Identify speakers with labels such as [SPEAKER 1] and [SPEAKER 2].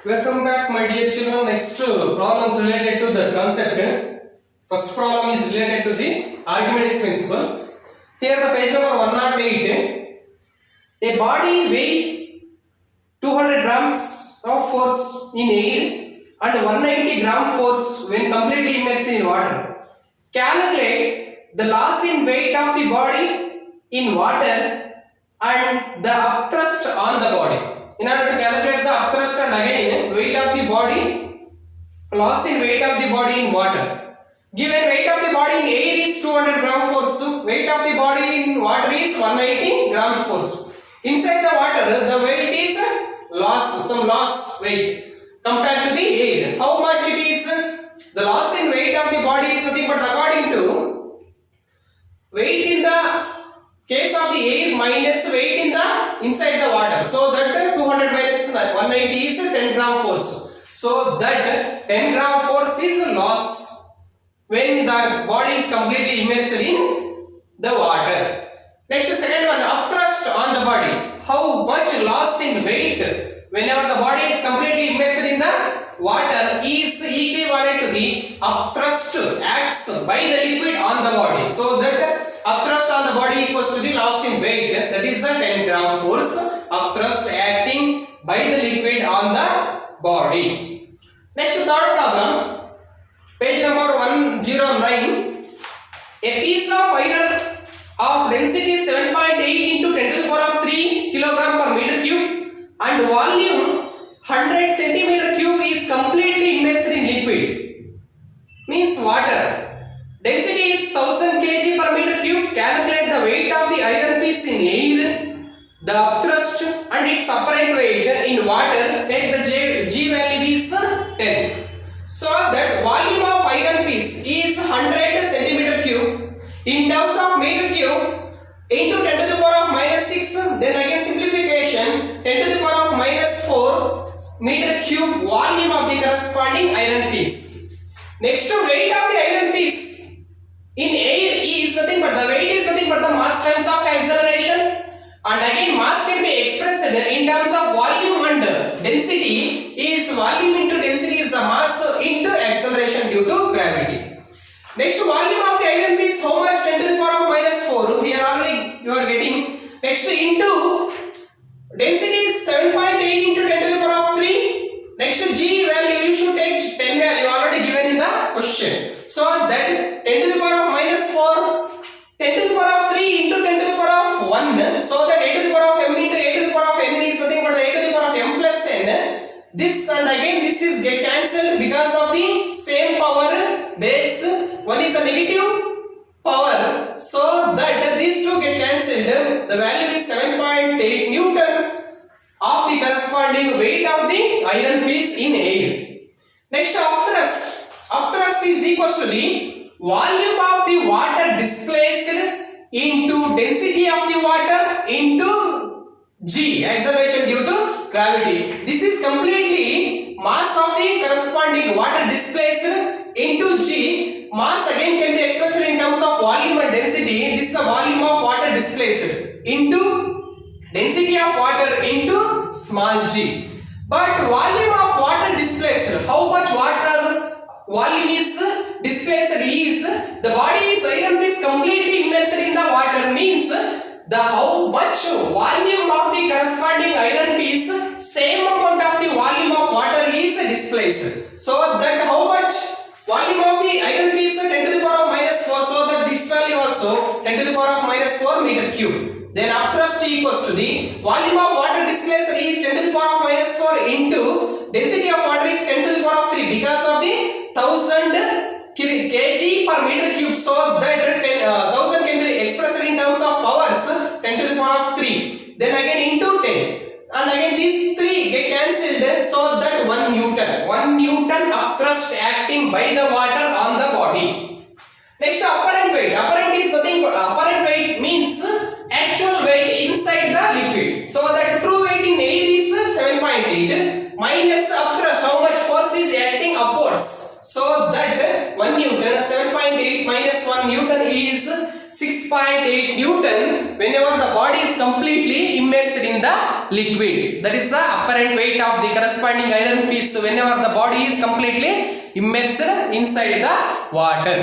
[SPEAKER 1] Welcome back, my dear children. Next problems related to the concept. First problem is related to the Archimedes principle. Here the page number 108. A body weighs 200 grams of force in air and 190 gram force when completely immersed in water. Calculate the loss in weight of the body in water and the upthrust on the body. In order to calculate the upthrust and again weight of the body, loss in weight of the body in water. Given weight of the body in air is 200 gram force, weight of the body in water is 180 grams force. Inside the water, the weight is loss, some loss weight compared to the air. How much it is? The loss in weight of the body is nothing but according to weight in the case of the air minus weight in the inside the water. So that 200 minus 190 is 10 gram force. So that 10 gram force is loss when the body is completely immersed in the water. Next, second one, upthrust on the body. How much loss in weight whenever the body is completely immersed in the water is equivalent to the upthrust acts by the liquid on the body. So that upthrust on the body equals to the loss in weight, that is a 10 gram force upthrust acting by the liquid on the body. Next, third problem, page number 109. A piece of iron of density 7.8 into 10 to the power of 3 kilogram per meter cube and volume 100 centimeter cube is completely immersed in liquid, means water. Density is 1000 kg per meter cube. Calculate the weight of the iron piece in air, the upthrust and its apparent weight in water. Take the G value is 10. So that volume of iron piece is 100 centimeter cube in terms of meter cube into 10 to the power of minus 6. Then again simplification, 10 to the power of minus 4 meter cube volume of the corresponding iron piece. Next, to weight of the iron piece in air is nothing but the weight is nothing but the mass times of acceleration, and again mass can be expressed in terms of volume and density. Is volume into density is the mass into acceleration due to gravity. Next, volume of the iron piece, how much? 10 to the power of minus 4. Here already you are getting. Next, into density is 7.8 into 10 to the power of 3. Next, G value you should take 10 value already given in the question. So that 10 to the power of minus 4, 10 to the power of 3 into 10 to the power of 1. So that a to the power of m into a to the power of n is nothing but the a to the power of m plus n. This and again this is get cancelled because of the same power base. One is a negative power. So that these two get cancelled. The value is 7.8 Newton of the corresponding weight of the iron piece in air. Next, upthrust. Upthrust is equals to the volume of the water displaced into density of the water into G, acceleration due to gravity. This is completely mass of the corresponding water displaced into G. Mass again can be expressed in terms of volume and density. This is the volume of water displaced into density of water into small g. But volume of water displaced, how much water volume is displaced is, the body is iron piece completely immersed in the water, means the how much volume of the corresponding iron piece, same amount of the volume of water is displaced. So that how much volume of the iron piece 10 to the power of minus 4, so that this value also 10 to the power of minus 4 meter cube. Then upthrust equals to the volume of water displaced is 10 to the power of minus 4 into density of water is 10 to the power of 3 because of the 1000 kg per meter cube. So that 1000 can be expressed in terms of powers 10 to the power of 3. Then again into 10. And again these 3 get cancelled, so that 1 Newton. 1 Newton upthrust acting by the water on the body. Next, apparent weight. Apparent is nothing but apparent weight means actual weight inside the liquid. So that true weight in air is 7.8 minus upthrust, how much force is acting upwards. So that 1 Newton 7.8 minus 1 Newton is 6.8 Newton whenever the body is completely immersed in the liquid. That is the apparent weight of the corresponding iron piece whenever the body is completely immersed inside the water.